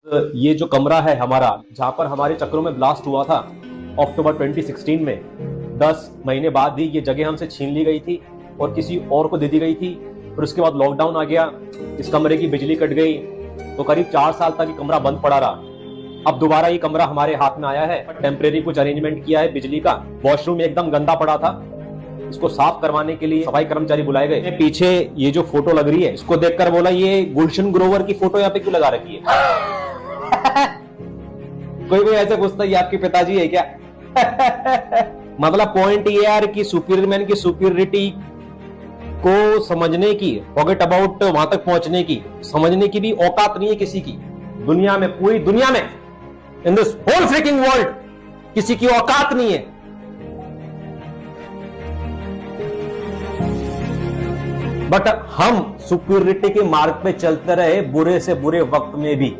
ये जो कमरा है हमारा, जहाँ पर हमारे चक्रों में ब्लास्ट हुआ था अक्टूबर 2016 में, 10 महीने बाद ही ये जगह हमसे छीन ली गई थी और किसी और को दे दी गई थी। फिर उसके बाद लॉकडाउन आ गया, इस कमरे की बिजली कट गई, तो करीब 4 साल तक ये कमरा बंद पड़ा रहा। अब दोबारा ये कमरा हमारे हाथ में आया है, टेम्परेरी कुछ अरेंजमेंट किया है बिजली का। वॉशरूम एकदम गंदा पड़ा था, इसको साफ करवाने के लिए सफाई कर्मचारी बुलाए गए। पीछे ये जो फोटो लग रही है, इसको देखकर बोला ये गुलशन ग्रोवर की फोटो यहाँ पे क्यों लगा रखी है? कोई ऐसे पूछता है आपके पिताजी है क्या? मतलब पॉइंट ये यार कि सुपीरियर मैन की सुपीरियरिटी को समझने की, फॉरगेट अबाउट वहां तक पहुंचने की, समझने की भी औकात नहीं है किसी की दुनिया में, पूरी दुनिया में, in this whole freaking world किसी की औकात नहीं है। बट हम सुपीरियरिटी के मार्ग पे चलते रहे बुरे से बुरे वक्त में भी।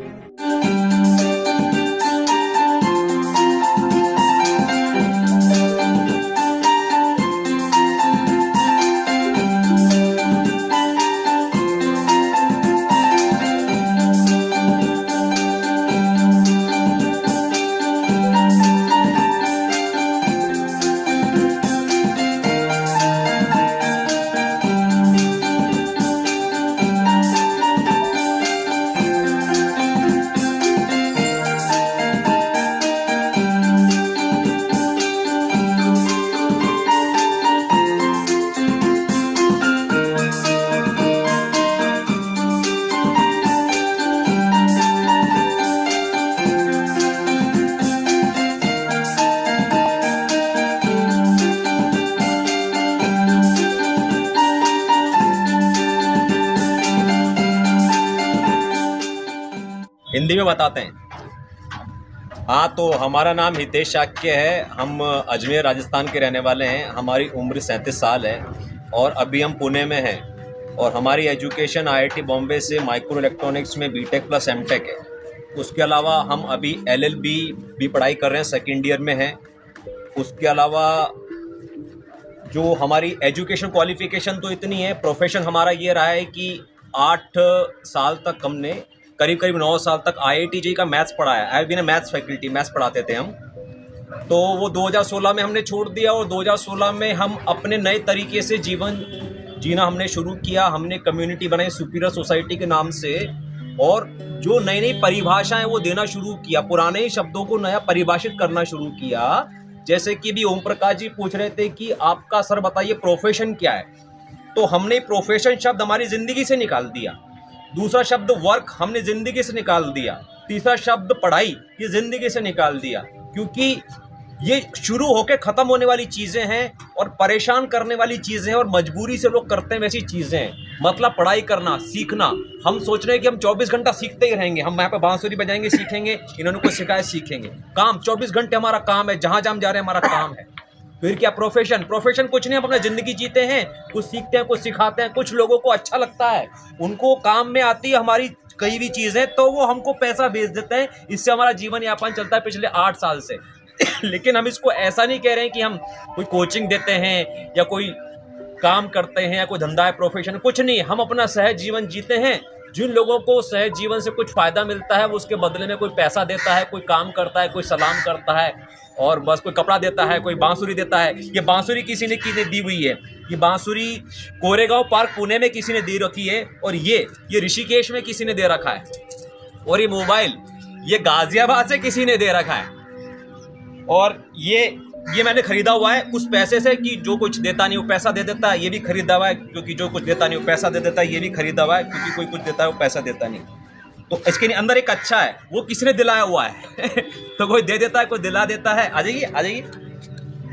हिंदी में बताते हैं। हाँ, तो हमारा नाम हितेश शाक्य है, हम अजमेर राजस्थान के रहने वाले हैं। हमारी उम्र 37 साल है और अभी हम पुणे में हैं। और हमारी एजुकेशन आईआईटी बॉम्बे से माइक्रो इलेक्ट्रॉनिक्स में बीटेक प्लस एमटेक है। उसके अलावा हम अभी एलएलबी भी पढ़ाई कर रहे हैं, सेकेंड ईयर में हैं। उसके अलावा जो हमारी एजुकेशन क्वालिफिकेशन तो इतनी है, प्रोफेशन हमारा ये रहा है कि 8 साल तक हमने करीब 9 साल तक आईआईटी जेईई का मैथ्स पढ़ाया। I have been a maths faculty, maths पढ़ाते थे हम। तो वो 2016 में हमने छोड़ दिया और 2016 में हम अपने नए तरीके से जीवन जीना हमने शुरू किया। हमने कम्युनिटी बनाई सुपीरियर सोसाइटी के नाम से, और जो नई नई परिभाषाएं वो देना शुरू किया, पुराने शब्दों को नया परिभाषित करना शुरू किया। जैसे कि भी ओम प्रकाश जी पूछ रहे थे कि आपका सर बताइए प्रोफेशन क्या है, तो हमने प्रोफेशन शब्द हमारी जिंदगी से निकाल दिया। दूसरा शब्द वर्क हमने जिंदगी से निकाल दिया। तीसरा शब्द पढ़ाई, ये जिंदगी से निकाल दिया, क्योंकि ये शुरू होके खत्म होने वाली चीजें हैं और परेशान करने वाली चीजें हैं और मजबूरी से लोग करते हैं वैसी चीजें हैं। मतलब पढ़ाई करना, सीखना, हम सोच रहे हैं कि हम 24 घंटा सीखते ही रहेंगे। हम यहाँ पे बांसुरी बजाएंगे, सीखेंगे, इन्होंने कुछ सिखाया, सीखेंगे। काम 24 घंटे हमारा काम है, जहां जहां जा रहे हैं हमारा काम है। फिर क्या प्रोफेशन कुछ नहीं, हम अपना जिंदगी जीते हैं, कुछ सीखते हैं, कुछ सिखाते हैं। कुछ लोगों को अच्छा लगता है, उनको काम में आती है हमारी कई भी चीजें, तो वो हमको पैसा भेज देते हैं। इससे हमारा जीवन यापन चलता है पिछले 8 साल से। लेकिन हम इसको ऐसा नहीं कह रहे हैं कि हम कोई कोचिंग देते हैं या कोई काम करते हैं या कोई धंधा है, प्रोफेशन, कुछ नहीं। हम अपना सहज जीवन जीते हैं। जिन लोगों को सहज जीवन से कुछ फायदा मिलता है, वो उसके बदले में कोई पैसा देता है, कोई काम करता है, कोई सलाम करता है, और बस कोई कपड़ा देता है, कोई बांसुरी देता है। ये बांसुरी किसी ने दी हुई है, ये बांसुरी कोरेगांव पार्क पुणे में किसी ने दे रखी है, और ये ऋषिकेश में किसी ने दे रखा है, और ये मोबाइल ये गाजियाबाद से किसी ने दे रखा है। और ये मैंने खरीदा हुआ है उस पैसे से कि जो कुछ देता नहीं वो पैसा दे देता है। ये भी खरीदा हुआ है क्योंकि जो कुछ देता नहीं वो पैसा दे देता है। ये भी खरीदा हुआ है क्योंकि कोई कुछ देता है वो पैसा देता नहीं। तो इसके अंदर एक अच्छा है, वो किसी ने दिलाया हुआ है। तो कोई दे देता है, कोई दिला देता है। आ जाइए।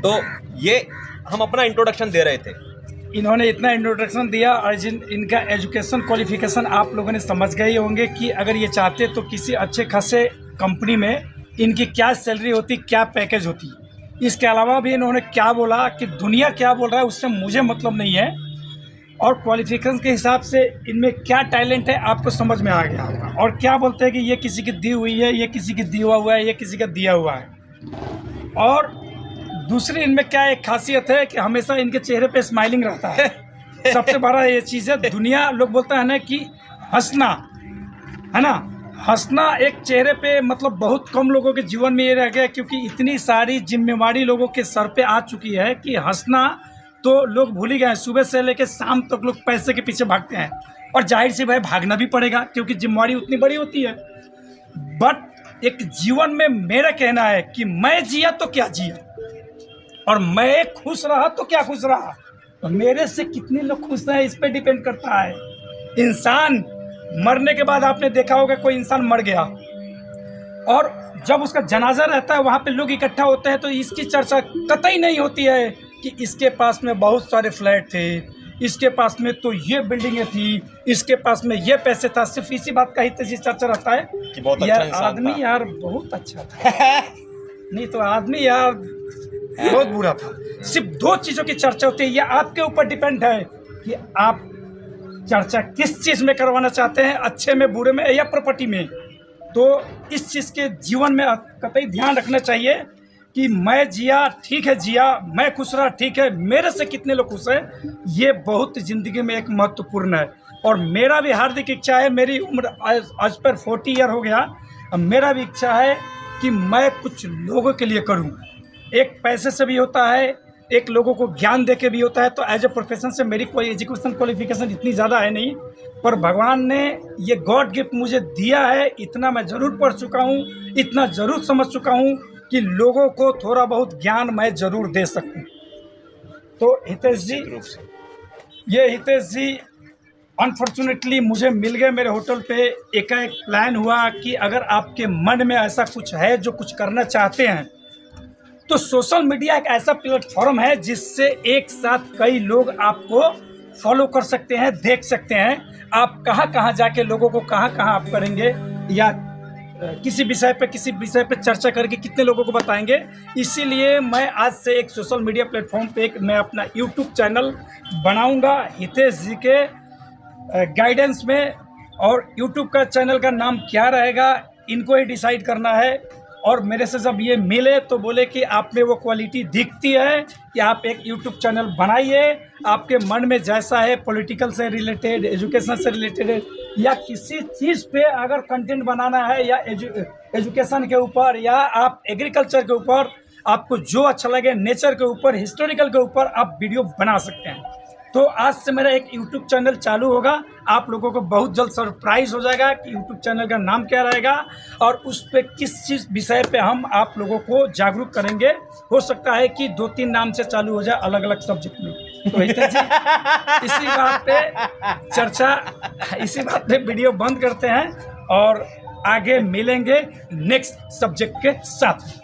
तो ये हम अपना इंट्रोडक्शन दे रहे थे। इन्होंने इतना इंट्रोडक्शन दिया, और इनका एजुकेशन क्वालिफिकेशन आप लोगों ने समझ गए होंगे कि अगर ये चाहते तो किसी अच्छे खासे कंपनी में इनकी क्या सैलरी होती, क्या पैकेज होती। इसके अलावा भी इन्होंने क्या बोला कि दुनिया क्या बोल रहा है उससे मुझे मतलब नहीं है, और क्वालिफिकेशन के हिसाब से इनमें क्या टैलेंट है आपको समझ में आ गया होगा। और क्या बोलते हैं कि ये किसी की दी हुई है, ये किसी की दिया हुआ है, ये किसी का दिया हुआ है। और दूसरी इनमें क्या एक खासियत है कि हमेशा इनके चेहरे पे स्माइलिंग रहता है। सबसे बड़ा ये चीज़ है। दुनिया लोग बोलता है ना कि हंसना, है ना, हंसना एक चेहरे पे मतलब बहुत कम लोगों के जीवन में ये रह गया, क्योंकि इतनी सारी जिम्मेवारी लोगों के सर पे आ चुकी है कि हंसना तो लोग भूल ही गए हैं। सुबह से लेकर शाम तक लोग पैसे के पीछे भागते हैं, और जाहिर सी भाई भागना भी पड़ेगा क्योंकि जिम्मेवारी उतनी बड़ी होती है। बट एक जीवन में मेरा कहना है कि मैं जिया तो क्या जिया, और मैं खुश रहा तो क्या खुश रहा, मेरे से कितने लोग खुश हैं इस पे डिपेंड करता है। इंसान मरने के बाद आपने देखा होगा कोई इंसान मर गया और जब उसका जनाजा रहता है वहाँ पे लोग इकट्ठा होते हैं, तो इसकी चर्चा कतई नहीं होती है कि इसके पास में बहुत सारे फ्लैट थे, इसके पास में तो ये बिल्डिंगें थी, इसके पास में ये पैसे था। सिर्फ इसी बात का ही तेजी चर्चा रहता है कि बहुत यार अच्छा आदमी यार बहुत अच्छा था नहीं तो आदमी यार बहुत बुरा था। सिर्फ दो चीज़ों की चर्चा होती है, ये आपके ऊपर डिपेंड है कि आप चर्चा किस चीज़ में करवाना चाहते हैं, अच्छे में, बुरे में या प्रॉपर्टी में। तो इस चीज़ के जीवन में कतई ध्यान रखना चाहिए कि मैं जिया ठीक है, जिया मैं खुश रहा ठीक है, मेरे से कितने लोग खुश हैं, ये बहुत ज़िंदगी में एक महत्वपूर्ण है। और मेरा भी हार्दिक इच्छा है, मेरी उम्र आज पर 40 ईयर हो गया, अब मेरा भी इच्छा है कि मैं कुछ लोगों के लिए करूं। एक पैसे से भी होता है, एक लोगों को ज्ञान दे के भी होता है। तो एज ए प्रोफेशन से मेरी कोई एजुकेशन क्वालिफिकेशन इतनी ज़्यादा है नहीं, पर भगवान ने ये गॉड गिफ्ट मुझे दिया है। इतना मैं ज़रूर पढ़ चुका हूँ, इतना ज़रूर समझ चुका हूँ कि लोगों को थोड़ा बहुत ज्ञान मैं ज़रूर दे सकूँ। तो हितेश जी, ये हितेश जी अनफॉर्चुनेटली मुझे मिल गए मेरे होटल पे। एकाएक प्लान हुआ कि अगर आपके मन में ऐसा कुछ है जो कुछ करना चाहते हैं, तो सोशल मीडिया एक ऐसा प्लेटफॉर्म है जिससे एक साथ कई लोग आपको फॉलो कर सकते हैं, देख सकते हैं आप कहाँ जाके लोगों को कहाँ आप करेंगे, या किसी विषय पे चर्चा करके कितने लोगों को बताएंगे। इसीलिए मैं आज से एक सोशल मीडिया प्लेटफॉर्म पे मैं अपना यूट्यूब चैनल बनाऊंगा हितेश जी के गाइडेंस में। और यूट्यूब का चैनल का नाम क्या रहेगा इनको ही डिसाइड करना है। और मेरे से जब ये मिले तो बोले कि आप में वो क्वालिटी दिखती है कि आप एक यूट्यूब चैनल बनाइए, आपके मन में जैसा है, पॉलिटिकल से रिलेटेड, एजुकेशन से रिलेटेड, या किसी चीज़ पे अगर कंटेंट बनाना है, या एजुकेशन के ऊपर, या आप एग्रीकल्चर के ऊपर, आपको जो अच्छा लगे, नेचर के ऊपर, हिस्टोरिकल के ऊपर आप वीडियो बना सकते हैं। तो आज से मेरा एक यूट्यूब चैनल चालू होगा। आप लोगों को बहुत जल्द सरप्राइज हो जाएगा कि यूट्यूब चैनल का नाम क्या रहेगा और उस पर किस चीज़ विषय पे हम आप लोगों को जागरूक करेंगे। हो सकता है कि 2-3 नाम से चालू हो जाए अलग अलग सब्जेक्ट में। तो हितेश जी, इसी बात पे वीडियो बंद करते हैं और आगे मिलेंगे नेक्स्ट सब्जेक्ट के साथ।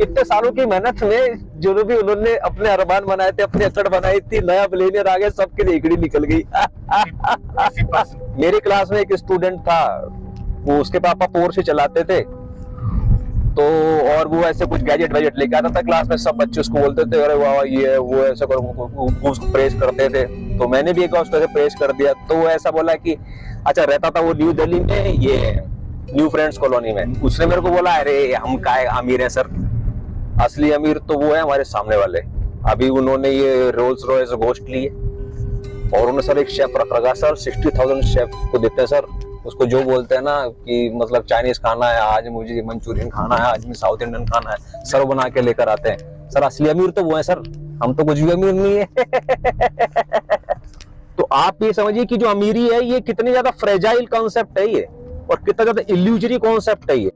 इतने सालों की मेहनत में जो भी उन्होंने अपने अरमान बनाए थे, अपनी अकड़ बनाई थी, नया प्लेनियर आ गया, सबके लिए इकड़ी निकल गई। मेरे क्लास में एक स्टूडेंट था, वो उसके पापा पोर्शे चलाते थे, तो और वो ऐसे कुछ गैजेट वैजेट लेके आता था क्लास में। सब बच्चे उसको बोलते थे अरे वाह ये है वो ऐसा करो, उसको प्रेस करते थे। तो मैंने भी एक बार उसको प्रेस कर दिया। तो वो ऐसा बोला कि अच्छा, रहता था वो न्यू दिल्ली में, ये न्यू फ्रेंड्स कॉलोनी में। उसने मेरे को बोला अरे हम काय अमीर है सर, असली अमीर तो वो है हमारे सामने वाले। अभी उन्होंने ये रोल्स रॉयस गोश्त ली है और उन्होंने सर एक शेफ रख रखा सर, 60,000 शेफ को देते हैं सर। उसको जो बोलते हैं ना कि मतलब चाइनीज खाना है, आज मुझे मंचूरियन खाना है, आज में साउथ इंडियन खाना है, सर बना के लेकर आते हैं। सर असली अमीर तो वो है सर, हम तो कुछ भी अमीर नहीं है। तो आप ये समझिए कि जो अमीरी है ये कितनी ज्यादा फ्रेजाइल कॉन्सेप्ट है ये, और कितना ज्यादा इल्यूजरी कॉन्सेप्ट है ये।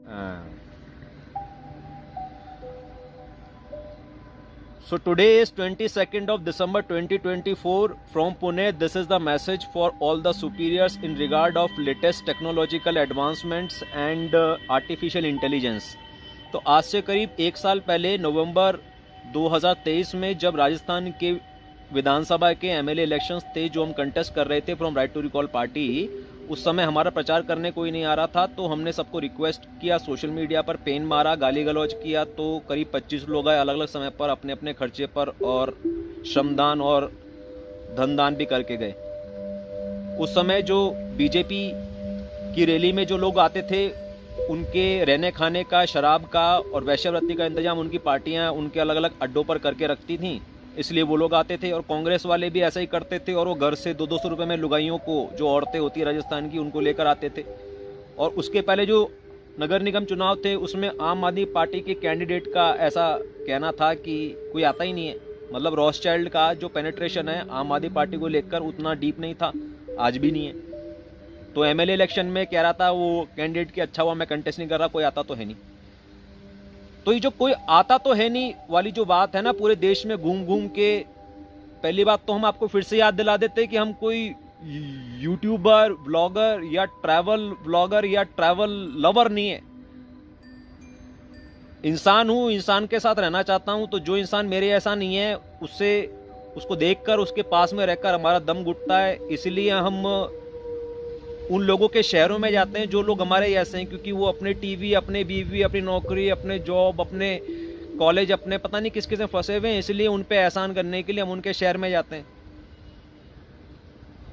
So today is 22nd of December 2024 from Pune. This is the message for all the superiors in regard of latest technological advancements and artificial intelligence. तो आज से करीब 1 साल पहले नवंबर 2023 में जब राजस्थान के विधानसभा के एमएलए इलेक्शंस थे जो हम कंटेस्ट कर रहे थे from right to recall party, उस समय हमारा प्रचार करने कोई नहीं आ रहा था। तो हमने सबको रिक्वेस्ट किया, सोशल मीडिया पर पेन मारा, गाली गलौज किया। तो करीब 25 लोग आए अलग अलग समय पर अपने अपने खर्चे पर, और श्रमदान और धनदान भी करके गए। उस समय जो बीजेपी की रैली में जो लोग आते थे उनके रहने खाने का, शराब का और वैश्यवृत्ति का इंतजाम उनकी पार्टियां उनके अलग अलग अड्डों पर करके रखती थीं। इसलिए वो लोग आते थे। और कांग्रेस वाले भी ऐसा ही करते थे, और वो घर से 200-200 रुपये में लुगाइयों को, जो औरतें होती है राजस्थान की, उनको लेकर आते थे। और उसके पहले जो नगर निगम चुनाव थे उसमें आम आदमी पार्टी के कैंडिडेट का ऐसा कहना था कि कोई आता ही नहीं है। मतलब रॉथस्चाइल्ड का जो पेनिट्रेशन है आम आदमी पार्टी को लेकर उतना डीप नहीं था, आज भी नहीं है। तो एमएलए इलेक्शन में कह रहा था वो कैंडिडेट की, अच्छा हुआ मैं कंटेस्ट नहीं कर रहा, कोई आता तो है नहीं। तो ये जो कोई आता तो है नहीं वाली जो बात है ना, पूरे देश में घूम घूम के, पहली बात तो हम आपको फिर से याद दिला देते कि हम कोई यूट्यूबर, ब्लॉगर या ट्रैवल ब्लॉगर या ट्रैवल लवर नहीं है। इंसान हूं, इंसान के साथ रहना चाहता हूं। तो जो इंसान मेरे ऐसा नहीं है उसको देखकर, उसके पास में रहकर हमारा दम घुटता है। इसलिए हम उन लोगों के शहरों में जाते हैं जो लोग हमारे ऐसे हैं, क्योंकि वो अपने टीवी, अपने बीवी, अपनी नौकरी, अपने जॉब, अपने कॉलेज, अपने पता नहीं किस किस में फंसे हुए हैं। इसलिए उन पे एहसान करने के लिए हम उनके शहर में जाते हैं।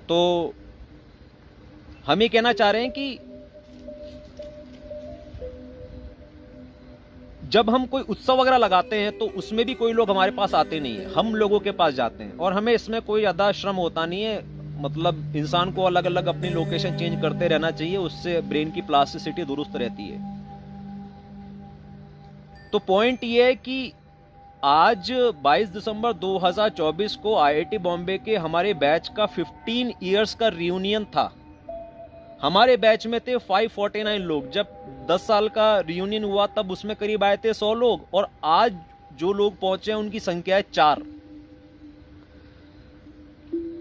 तो हम ये कहना चाह रहे हैं कि जब हम कोई उत्सव वगैरह लगाते हैं तो उसमें भी कोई लोग हमारे पास आते नहीं है, हम लोगों के पास जाते हैं। और हमें इसमें कोई ज़्यादा श्रम होता नहीं है। मतलब इंसान को अलग अलग अपनी लोकेशन चेंज करते रहना चाहिए, उससे ब्रेन की प्लास्टिसिटी दुरुस्त रहती है। तो पॉइंट ये है कि आज 22 दिसंबर 2024 को आईआईटी बॉम्बे के हमारे बैच का 15 इयर्स का रियूनियन था। हमारे बैच में थे 549 लोग। जब 10 साल का रियूनियन हुआ तब उसमें करीब आए थे 100 लोग, और आज जो लोग पहुंचे हैं उनकी संख्या है 4।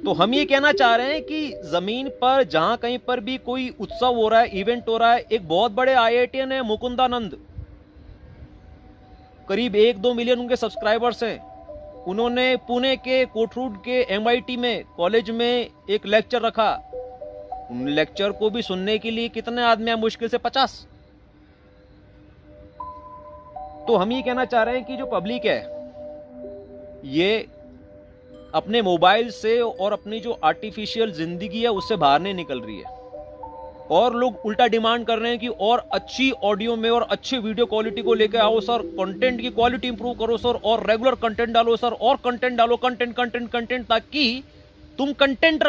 तो हम ये कहना चाह रहे हैं कि जमीन पर जहां कहीं पर भी कोई उत्सव हो रहा है, इवेंट हो रहा है, एक बहुत बड़े आईआईटीएन है मुकुंदानंद, करीब 1-2 मिलियन उनके सब्सक्राइबर्स हैं। उन्होंने पुणे के कोथरूड के एमआईटी में कॉलेज में एक लेक्चर रखा। उन लेक्चर को भी सुनने के लिए कितने आदमी हैं? मुश्किल से 50। तो हम ये कहना चाह रहे हैं कि जो पब्लिक है ये अपने मोबाइल से और अपनी जो आर्टिफिशियल जिंदगी है उससे बाहर नहीं निकल रही है, और लोग उल्टा डिमांड कर रहे हैं कि और अच्छी ऑडियो में और अच्छी वीडियो क्वालिटी को लेकर आओ सर, कंटेंट की क्वालिटी इंप्रूव करो सर, और रेगुलर कंटेंट डालो सर, और कंटेंट डालो, कंटेंट, ताकि तुम कंटेंट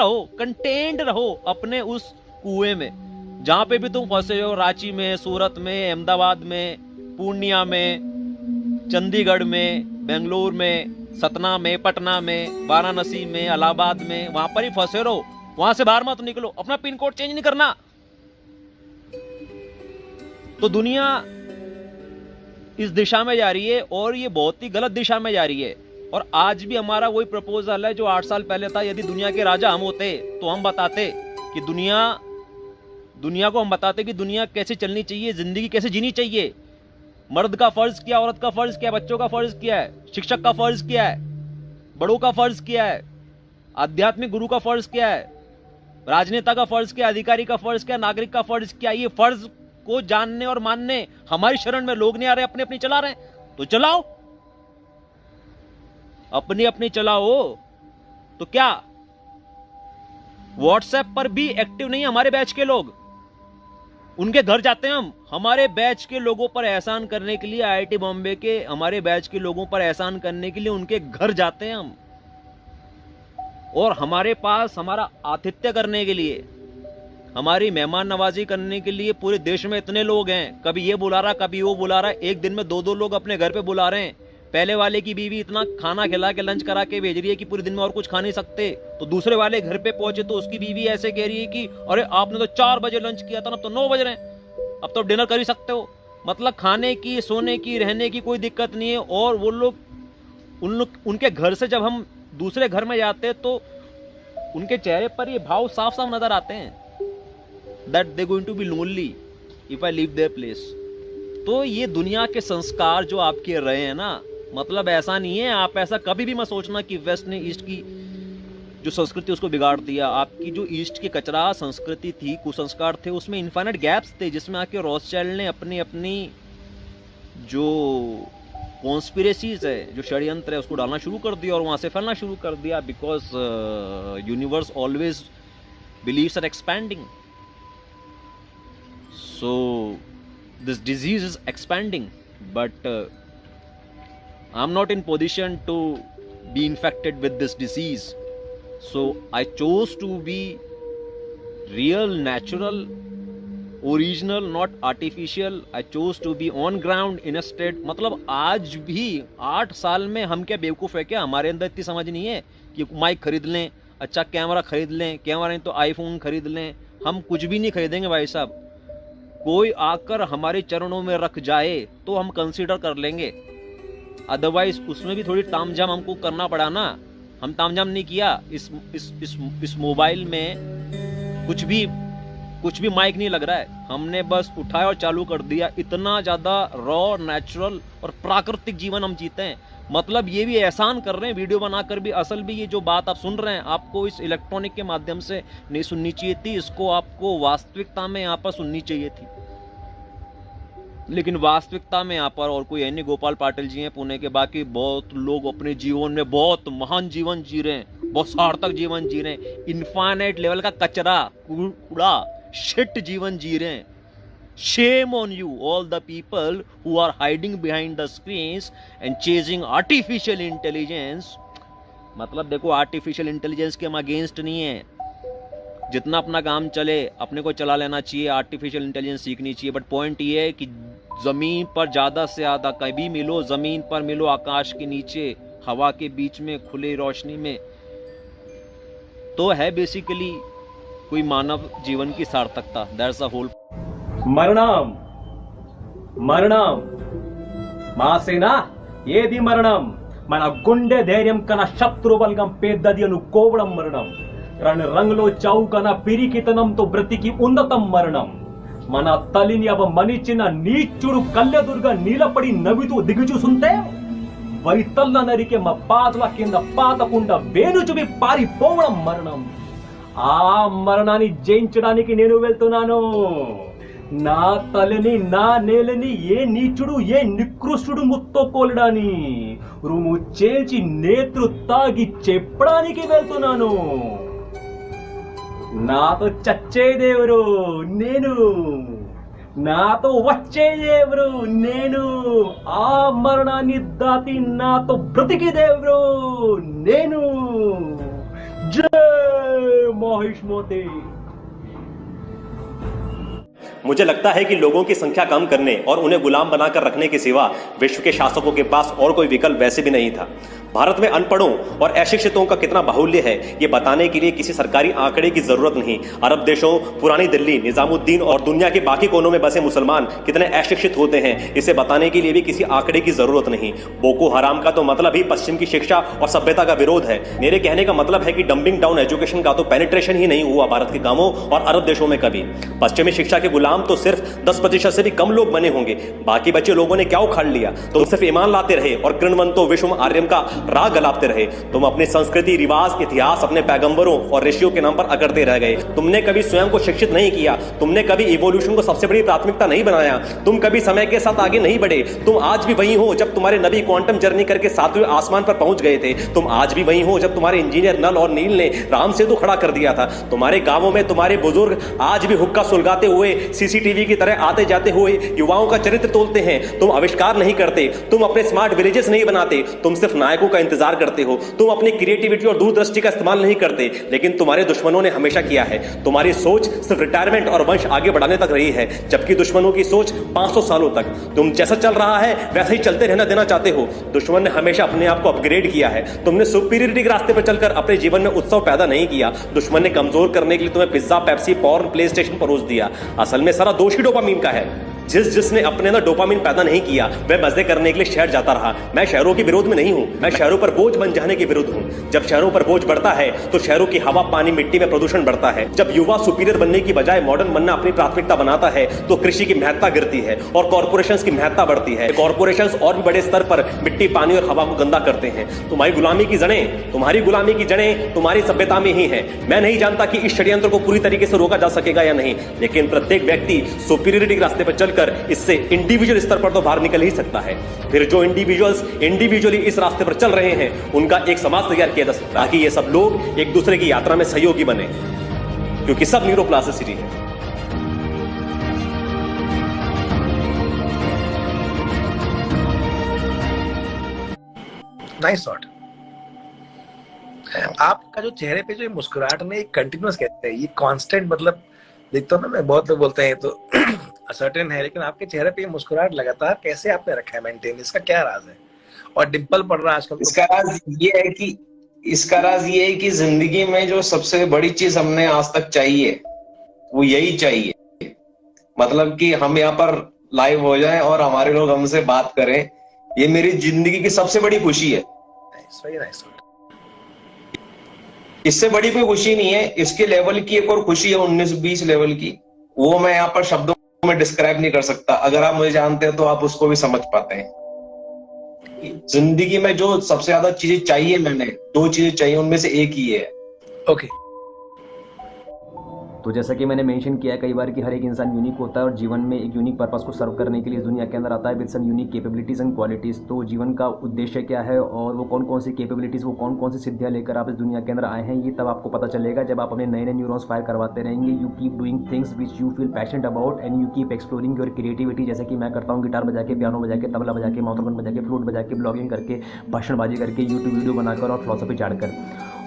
रहो अपने उस कुएं में जहां पे भी तुम फंसे हो। रांची में, सूरत में, अहमदाबाद में, पूर्णिया में, चंडीगढ़ में, बेंगलोर में, सतना में, पटना में, वाराणसी में, इलाहाबाद में, वहां पर ही फंसे रहो, वहां से बाहर मत निकलो, अपना पिन कोड चेंज नहीं करना। तो दुनिया इस दिशा में जा रही है और ये बहुत ही गलत दिशा में जा रही है। और आज भी हमारा वही प्रपोजल है जो 8 साल पहले था। यदि दुनिया के राजा हम होते तो हम बताते कि दुनिया को हम बताते कि दुनिया कैसे चलनी चाहिए, जिंदगी कैसे जीनी चाहिए, मर्द का फर्ज क्या, औरत का फर्ज क्या, बच्चों का फर्ज क्या है, शिक्षक का फर्ज क्या है, बड़ों का फर्ज क्या है, आध्यात्मिक गुरु का फर्ज क्या है, राजनेता का फर्ज क्या, अधिकारी का फर्ज क्या, नागरिक का फर्ज क्या। ये फर्ज को जानने और मानने हमारी शरण में लोग नहीं आ रहे, अपने अपनी चला रहे हैं। तो चलाओ, अपनी अपनी चलाओ। तो क्या व्हाट्सएप पर भी एक्टिव नहीं है हमारे बैच के लोग? उनके घर जाते हैं हम, हमारे बैच के लोगों पर एहसान करने के लिए, आईआईटी बॉम्बे के हमारे बैच के लोगों पर एहसान करने के लिए उनके घर जाते हैं हम, और हमारे पास हमारा आतिथ्य करने के लिए, हमारी मेहमान नवाजी करने के लिए पूरे देश में इतने लोग हैं। कभी ये बुला रहा, कभी वो बुला रहा है। एक दिन में 2-2 लोग अपने घर पे बुला रहे हैं। पहले वाले की बीवी इतना खाना खिला के लंच करा के भेज रही है कि पूरे दिन में और कुछ खा नहीं सकते। तो दूसरे वाले घर पे पहुंचे तो उसकी बीवी ऐसे कह रही है कि अरे आपने तो 4 बजे लंच किया था, अब तो 9 बज रहे हैं, अब तो डिनर कर ही सकते हो। मतलब खाने की, सोने की, रहने की कोई दिक्कत नहीं है। और वो लोग उनके घर से जब हम दूसरे घर में जाते हैं तो उनके चेहरे पर ये भाव साफ साफ नजर आते हैं, that they going to be lonely if I leave their place. तो ये दुनिया के संस्कार जो आपके रहे हैं ना, मतलब ऐसा नहीं है, आप ऐसा कभी भी मत सोचना कि वेस्ट ने ईस्ट की जो संस्कृति उसको बिगाड़ दिया। आपकी जो ईस्ट की कचरा संस्कृति थी, कुसंस्कार थे, उसमें इनफाइनाइट गैप्स थे, जिसमें आके रॉथस्चाइल्ड ने अपनी अपनी जो कॉन्स्पिरेसीज है, जो षड्यंत्र है, उसको डालना शुरू कर दिया और वहां से फैलना शुरू कर दिया। Because universe always believes at expanding, so this disease is expanding, but I'm not in position to be infected with this disease. So I chose to be real, natural, original, not artificial. I chose to be on ground in a state. मतलब आज भी 8 साल में हम क्या बेवकूफ़ है क्या? हमारे अंदर इतनी समझ नहीं है कि माइक खरीद लें, अच्छा कैमरा खरीद लें, कैमरा नहीं तो आईफोन खरीद लें. हम कुछ भी नहीं खरीदेंगे भाई साहब. कोई आकर हमारे चरणों में रख जाए तो हम कंसीडर कर लेंगे. अदरवाइज उसमें भी थोड़ी तामझाम हमको करना पड़ा ना. हम तामझाम नहीं किया. इस मोबाइल में कुछ भी माइक नहीं लग रहा है. हमने बस उठाया और चालू कर दिया. इतना ज़्यादा रॉ, नेचुरल और प्राकृतिक जीवन हम जीते हैं. मतलब ये भी एहसान कर रहे हैं वीडियो बनाकर भी. असल भी ये जो बात आप सुन रहे हैं आपको इस इलेक्ट्रॉनिक के माध्यम से नहीं सुननी चाहिए थी. इसको आपको वास्तविकता में यहाँ पर सुननी चाहिए थी. लेकिन वास्तविकता में यहाँ पर और कोई है नहीं. गोपाल पाटिल जी हैं पुणे के. बाकी बहुत लोग अपने जीवन में बहुत महान जीवन जी रहे हैं, बहुत सार्थक जीवन जी रहे हैं. इनफाइनाइट लेवल का कचरा, कूड़ा, शिट जीवन जी रहे हैं. Shame on you, all the people who are hiding behind the screens and chasing artificial intelligence. मतलब देखो, आर्टिफिशियल इंटेलिजेंस के हम अगेंस्ट नहीं है. जितना अपना काम चले अपने को चला लेना चाहिए. आर्टिफिशियल इंटेलिजेंस सीखनी चाहिए. बट पॉइंट ये है कि जमीन पर ज़्यादा से ज़्यादा कभी मिलो, जमीन पर मिलो, आकाश के नीचे, हवा के बीच में, खुली रोशनी में, तो है बेसिकली कोई मानव जीवन की सार्थकता. That's the whole. మరణం మరణం మాసేనా ఏది మరణం? మన గుండె ధైర్యం కన్నా శత్రు బలగం పెద్దది అనుకోవడం మరణం. రంగులో చావు కన్నా పిరికితనంతో బ్రతికి ఉన్నతం మరణం. మన తల్లిని అవమానించిన నీచుడు కళ్ళెదురుగా నీలపడి నవ్వుతూ దిగుచూసుంటే వైతల్ల నరికే మా పాదల కింద పాతకుండా వేణుచువి పారిపోవడం మరణం. ఆ మరణాన్ని జయించడానికి నేను వెళ్తున్నాను. నా తలని, నా నేలని ఏ నీచుడు, ఏ నికృష్టుడు ముత్తోకోలడాని రుము చేల్చి నేత్రు తాగి చెప్పడానికి వెళ్తున్నాను. నాతో చచ్చేదేవరు నేను, నాతో వచ్చేదేవరు నేను, ఆ మరణాన్ని దాటి నాతో బ్రతికేదేవరు నేను. జై మహేష్ మోతే. मुझे लगता है कि लोगों की संख्या कम करने और उन्हें गुलाम बनाकर रखने के सिवा विश्व के शासकों के पास और कोई विकल्प वैसे भी नहीं था. भारत में अनपढ़ों और अशिक्षितों का कितना बाहुल्य है ये बताने के लिए किसी सरकारी आंकड़े की जरूरत नहीं. अरब देशों, पुरानी दिल्ली, निजामुद्दीन और दुनिया के बाकी कोनों में बसे मुसलमान कितने अशिक्षित होते हैं इसे बताने के लिए भी किसी आंकड़े की जरूरत नहीं. बोको हराम का तो मतलब ही पश्चिम की शिक्षा और सभ्यता का विरोध है. मेरे कहने का मतलब है कि डंबिंग डाउन एजुकेशन का तो पेनिट्रेशन ही नहीं हुआ भारत के गांवों और अरब देशों में कभी. पश्चिमी शिक्षा के गुलाम तो सिर्फ 10% से भी कम लोग बने होंगे. बाकी बच्चे लोगों ने क्या उखाड़ लिया? तुम सिर्फ ईमान लाते रहे और कृणवंतो विश्व आर्यम का राग गलापते रहे. तुम अपनी संस्कृति, रिवाज, इतिहास अपने पैगंबरों और ऋषियों के नाम पर अकड़ते रह गए. तुमने कभी स्वयं को शिक्षित नहीं किया. तुमने कभी इवोल्यूशन को सबसे बड़ी प्राथमिकता नहीं बनाया. तुम कभी समय के साथ आगे नहीं बढ़े. तुम आज भी वही हो जब तुम्हारे नबी क्वांटम जर्नी करके 7वें आसमान पर पहुंच गए थे. तुम आज भी वही हो जब तुम्हारे इंजीनियर नल और नील ने राम सेतु खड़ा कर दिया था. तुम्हारे गांवों में तुम्हारे बुजुर्ग आज भी हुक्का सुलगाते हुए, सीसीटीवी की तरह आते जाते हुए युवाओं का चरित्र तोलते हैं. तुम आविष्कार नहीं करते. तुम अपने स्मार्ट विलेजेस नहीं बनाते. तुम सिर्फ नायकों का इंतजार करते हो. तुम अपनी क्रिएटिविटी और दूरदृष्टि का इस्तेमाल नहीं करते. लेकिन तुम्हारे दुश्मनों ने हमेशा किया है. तुम्हारी सोच सिर्फ रिटायरमेंट और वंश आगे बढ़ाने तक रही है, जबकि दुश्मनों की सोच 500 सालों तक. तुम जैसा चल रहा है वैसा ही चलते रहना देना चाहते हो. दुश्मन ने हमेशा अपने आप को अपग्रेड किया है. तुमने सुपीरियरिटी के रास्ते पर चलकर अपने जीवन में उत्सव पैदा नहीं किया. दुश्मन ने कमजोर करने के लिए तुम्हें pizza, Pepsi, porn, play station परोस दिया. असल में सारा दोष ही डोपामीन का है. जिसने अपने अंदर डोपामीन पैदा नहीं किया वह मजे करने के लिए शहर जाता रहा. मैं शहरों के विरोध में नहीं हूं. मैं शहरों पर बोझ बन जाने के विरुद्ध हूं. जब शहरों पर बोझ बढ़ता है तो शहरों की हवा, पानी, मिट्टी में प्रदूषण बढ़ता है. जब युवा सुपीरियर बनने की बजाय मॉडर्न बनना अपनी प्राथमिकता बनाता है तो कृषि की महत्ता गिरती है और कॉर्पोरेशंस की महत्ता बढ़ती है. कॉर्पोरेशंस और भी बड़े स्तर पर मिट्टी, पानी और हवा को गंदा करते हैं. तुम्हारी गुलामी की जड़ें तुम्हारी सभ्यता में ही है. मैं नहीं जानता कि इस षड्यंत्र को पूरी तरीके से रोका जा सकेगा या नहीं, लेकिन प्रत्येक व्यक्ति सुपीरियरिटी के रास्ते पर चलकर इससे इंडिविजुअल स्तर पर तो बाहर निकल ही सकता है. फिर जो इंडिविजुअल्स इंडिविजुअली इस रास्ते पर चल रहे हैं उनका एक समाज तैयार किया जा सकता है ताकि ये सब लोग एक दूसरे की यात्रा में सहयोगी बने, क्योंकि सब न्यूरोप्लास्टिसिटी है. Nice thought. आपका जो चेहरे पे जो ये मुस्कुराहट में एक कंटिन्यूअस कहते हैं, ये कांस्टेंट, मतलब देखता हूँ ना मैं, बहुत लोग बोलते हैं तो असर्टेन है, लेकिन आपके चेहरे पे ये मुस्कुराहट लगातार कैसे आपने रखा है मेंटेन, इसका क्या राज है? और डिंपल पड़ रहा है आजकल तो। इसका राज ये है कि जिंदगी में जो सबसे बड़ी चीज हमने आज तक चाहिए वो यही चाहिए, मतलब कि हम यहाँ पर लाइव हो जाएं और हमारे लोग हमसे बात करें, ये मेरी जिंदगी की सबसे बड़ी खुशी है। नाइस। इससे बड़ी कोई खुशी नहीं है। इसके लेवल की एक और खुशी है 19-20 लेवल की, वो मैं यहाँ पर शब्दों में डिस्क्राइब नहीं कर सकता। अगर आप मुझे जानते हैं तो आप उसको भी समझ पाते हैं। जिंदगी में जो सबसे ज्यादा चीजें चाहिए, मैंने 2 चीजें चाहिए, उनमें से एक ही है। ओके। तो जैसा कि मैंने मेंशन किया है कई बार कि हर एक इंसान यूनिक होता है और जीवन में एक यूनिक पर्पस को सर्व करने के लिए इस दुनिया के अंदर आता है with some unique capabilities and qualities. तो जीवन का उद्देश्य क्या है और वो कौन कौन सी कैपेबिलिटीज़, वो कौन कौन सी सिद्धियाँ लेकर आप इस दुनिया के अंदर आए हैं, ये तब आपको पता चलेगा जब आप अपने नए नए न्यूरॉन्स फायर करवाते रहेंगे। You keep doing things which you feel passionate about and you keep exploring your creativity. जैसे कि मैं करता हूँ गिटार बजा के, पियानो बजा के, तबला बजा के, माउथऑर्गन बजा के, फ्लूट बजा के, ब्लॉगिंग करके, भाषणबाजी करके, यूट्यूब वीडियो बनाकर और फिलॉसफी झाड़कर,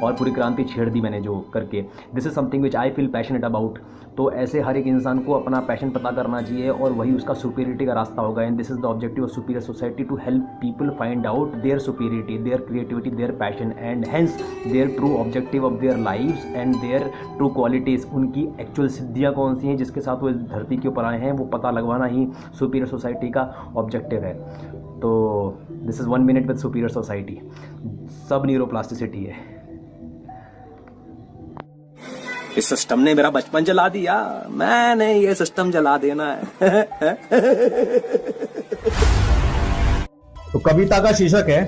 और पूरी क्रांति छेड़ दी मैंने जो करके। This is something which I feel passionate about. तो ऐसे हर एक इंसान को अपना पैशन पता करना चाहिए और वही उसका सुपीरियरिटी का रास्ता होगा। And this is the objective of superior society, to help people find out their superiority, their creativity, their passion and hence their true objective of their lives and their true qualities. उनकी actual सिद्धियाँ कौन सी हैं जिसके साथ वो इस धरती के ऊपर आए हैं, वो पता लगवाना ही सुपीरियर सोसाइटी का ऑब्जेक्टिव है। तो this is 1 minute with superior society. सब न्यूरोप्लास्टिसिटी है। इस सिस्टम ने मेरा बचपन जला दिया, मैंने ये सिस्टम जला देना है। तो कविता का शीर्षक है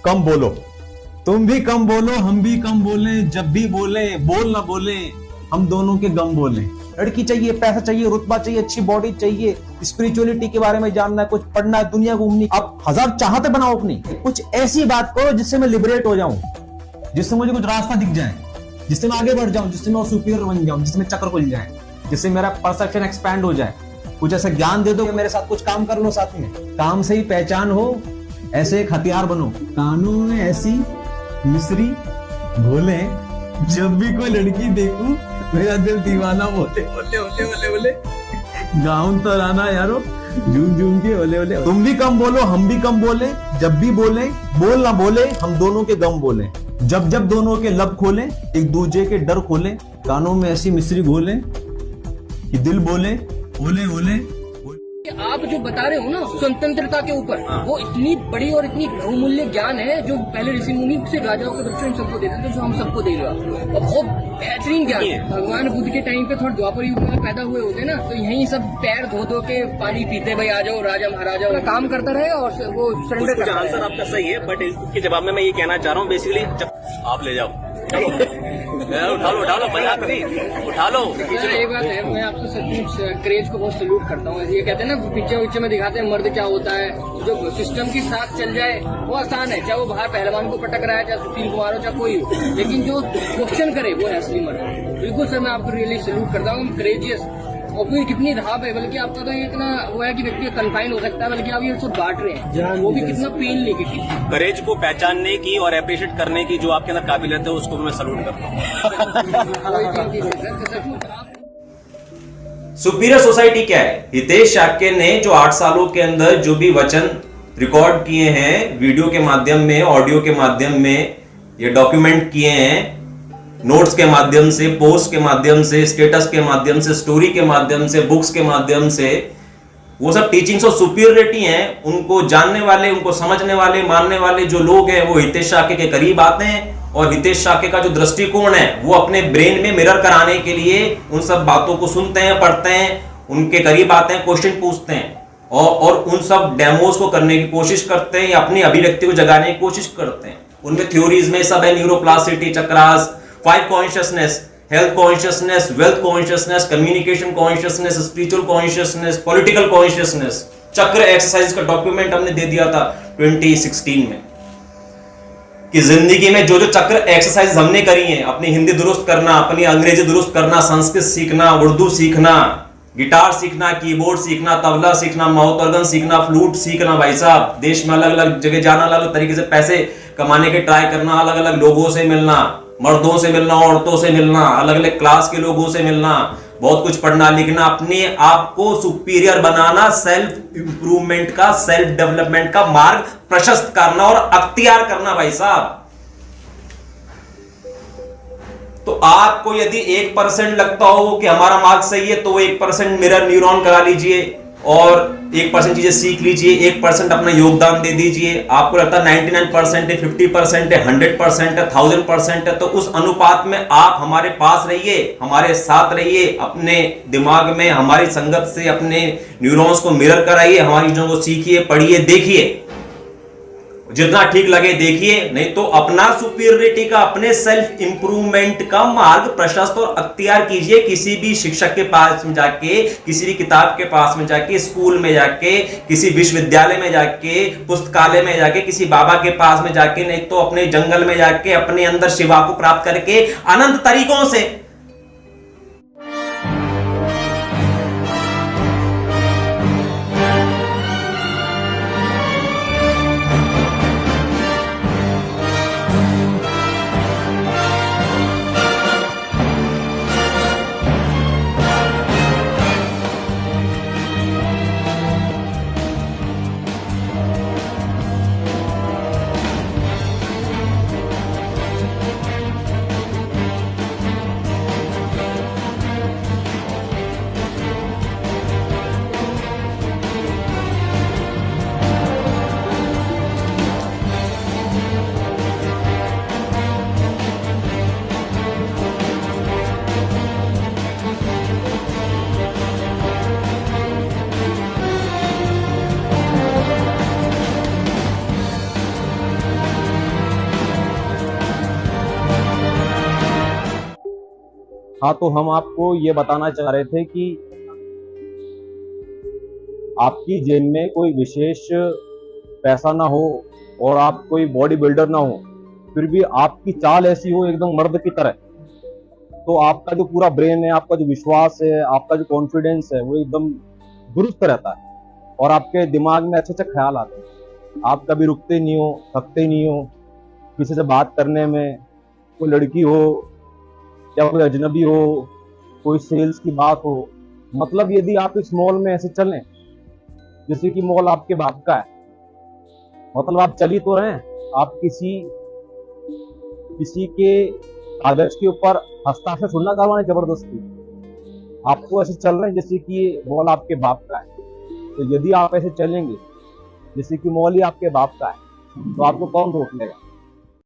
कम बोलो। तुम भी कम बोलो, हम भी कम बोलें, जब भी बोले बोल ना बोले, हम दोनों के गम बोले। लड़की चाहिए, पैसा चाहिए, रुतबा चाहिए, अच्छी बॉडी चाहिए, स्पिरिचुअलिटी के बारे में जानना है, कुछ पढ़ना है, दुनिया घूमनी। अब 1000 चाहते बनाओ अपनी, कुछ ऐसी बात करो जिससे मैं लिबरेट हो जाऊं, जिससे मुझे कुछ रास्ता दिख जाए, जिससे मैं आगे बढ़ जाऊं, जिससे मैं सुपीरियर बन जाऊं, जिससे मैं चक्र खुल जाए, जिससे मेरा परसेप्शन एक्सपैंड हो जाए। कुछ ऐसा ज्ञान दे दो कि मेरे साथ कुछ काम कर लो साथ में। काम से ही पहचान हो, ऐसे एक हथियार बनो। कानों में ऐसी मिश्री घोले, जब भी कोई लड़की देखूं मेरा दिल दीवाना बोले बोले बोले बोले बोले। गाउन तो राना यारो, झूम झूम के बोले बोले। तुम भी कम बोलो, हम भी कम बोले, जब भी बोले बोल ना बोले, हम दोनों के गम बोले। जब जब दोनों के लब खोले, एक दूसरे के डर खोले, कानों में ऐसी मिश्री घोले कि दिल बोले ओले ओले। आप जो बता रहे हो ना स्वतंत्रता के ऊपर, वो इतनी बड़ी और इतनी बहुमूल्य ज्ञान है जो पहले ऋषि मुनि से राजाओं के बच्चों सबको देते थे, जो हम सबको दे रहे हो, और बहुत बेहतरीन ज्ञान है। भगवान बुद्ध के टाइम पे थोड़ा द्वापर युग में पैदा हुए होते ना, तो यही सब पैर धो धो के पानी पीते, भाई आ जाओ राजा महाराजा, का काम करता रहे और वो सरेंडर करता रहे। आंसर आपका सही है, बट इसके जवाब में मैं ये कहना चाह रहा हूँ बेसिकली, आप ले जाओ उठा लो मजाक नहीं, उठा लो। एक बात है, मैं आपको सचमुच क्रेज को बहुत सल्यूट करता हूँ। ये कहते हैं ना पिक्चर में दिखाते हैं मर्द क्या होता है, जो सिस्टम के साथ चल जाए वो आसान है, चाहे वो बाहर पहलवान को पटक रहा है, चाहे सुशील कुमार हो, चाहे कोई हो, लेकिन जो क्वेश्चन करे वो है असली मर्द। बिल्कुल सर, मैं आपको रियली सल्यूट करता हूँ। क्रेजियस और कोई कितनी राहत है, बल्कि आपका तो इतना वो है कि व्यक्ति कन्फाइन हो सकता है, बल्कि आप ये सब बांट रहे हैं, वो भी कितना पेन लेके। करेज को पहचानने की और अप्रिशिएट करने की जो आपके अंदर काबिलियत है उसको मैं सल्यूट करता हूँ। सुपीरियर सोसाइटी क्या है? हितेश शाक्य ने जो 8 सालों के अंदर जो भी वचन रिकॉर्ड किए हैं, वीडियो के माध्यम में, ऑडियो के माध्यम में, ये डॉक्यूमेंट किए हैं, नोट्स के माध्यम से, पोस्ट के माध्यम से, स्टेटस के माध्यम से, स्टोरी के माध्यम से, बुक्स के माध्यम से, वो सब टीचिंग्स ऑफ सुपीरियरिटी हैं। उनको जानने वाले, उनको समझने वाले, मानने वाले जो लोग हैं वो हितेश शाक्य के करीब आते हैं, और हितेश शाक्य का जो दृष्टिकोण है वो अपने ब्रेन में मिरर कराने के लिए उन सब बातों को सुनते हैं, पढ़ते हैं, उनके करीब आते हैं, क्वेश्चन पूछते हैं, और उन सब डेमोज को करने की कोशिश करते हैं या अपनी अभिव्यक्ति को जगाने की कोशिश करते हैं। उनमें थ्योरीज में सब है, neuroplasticity, chakras, 5 consciousness, health consciousness, wealth consciousness, communication consciousness, spiritual consciousness, political consciousness. चक्र एक्सरसाइज का डॉक्यूमेंट हमने दे दिया था 2016 में, कि जिंदगी में जो जो चक्र एक्सरसाइज हमने करी हैं, अपनी हिंदी दुरुस्त करना, अपनी अंग्रेजी दुरुस्त करना, संस्कृत सीखना, उर्दू सीखना, गिटार सीखना, कीबोर्ड सीखना, तबला सीखना, माउथ ऑर्गन सीखना, फ्लूट सीखना, भाई साहब, देश में अलग अलग जगह जाना, अलग अलग तरीके से पैसे कमाने के ट्राई करना, अलग अलग लोगों से मिलना, मर्दों से मिलना, औरतों से मिलना, अलग अलग क्लास के लोगों से मिलना, बहुत कुछ पढ़ना लिखना, अपने आप को सुपीरियर बनाना, सेल्फ इंप्रूवमेंट का, सेल्फ डेवलपमेंट का मार्ग प्रशस्त करना और अख्तियार करना भाई साहब। तो आपको यदि 1% लगता हो कि हमारा मार्ग सही है तो वो 1% मिरर न्यूरॉन करा लीजिए और 1% चीजें सीख लीजिए, 1% अपना योगदान दे दीजिए। आपको लगता है 99% है, 50% है, 100% है, 1000% है, तो उस अनुपात में आप हमारे पास रहिए, हमारे साथ रहिए, अपने दिमाग में हमारी संगत से अपने न्यूरॉन्स को मिरर कराइए, हमारी चीजों को सीखिए, पढ़िए, देखिए, जितना ठीक लगे देखिए, नहीं तो अपना सुपीरियरिटी का, अपने सेल्फ इंप्रूवमेंट का मार्ग प्रशस्त और अख्तियार कीजिए। किसी भी शिक्षक के पास में जाके, किसी भी किताब के पास में जाके, स्कूल में जाके, किसी विश्वविद्यालय में जाके, पुस्तकालय में जाके, किसी बाबा के पास में जाके, नहीं तो अपने जंगल में जाके अपने अंदर शिवा को प्राप्त करके अनंत तरीकों से हाँ, तो हम आपको ये बताना चाह रहे थे कि आपकी जेब में कोई विशेष पैसा ना हो और आप कोई बॉडी बिल्डर ना हो, फिर भी आपकी चाल ऐसी हो एकदम मर्द की तरह, तो आपका जो पूरा ब्रेन है, आपका जो विश्वास है, आपका जो कॉन्फिडेंस है, वो एकदम दुरुस्त रहता है और आपके दिमाग में अच्छे अच्छे ख्याल आते हैं। आप कभी रुकते नहीं हो, थकते नहीं हो किसी से बात करने में, कोई लड़की हो या कोई अजनबी हो, कोई सेल्स की बात हो। मतलब यदि आप इस मॉल में ऐसे चलें जैसे कि मॉल आपके बाप का है, मतलब आप चल ही तो रहे हैं, आप किसी के कागज के ऊपर हस्ताक्षर सुनना करवाने जबरदस्ती, आपको ऐसे चल रहे हैं जैसे कि ये मॉल आपके बाप का है। तो यदि आप ऐसे चलेंगे जैसे कि मॉल ही आपके बाप का है तो आपको कौन रोक लेगा?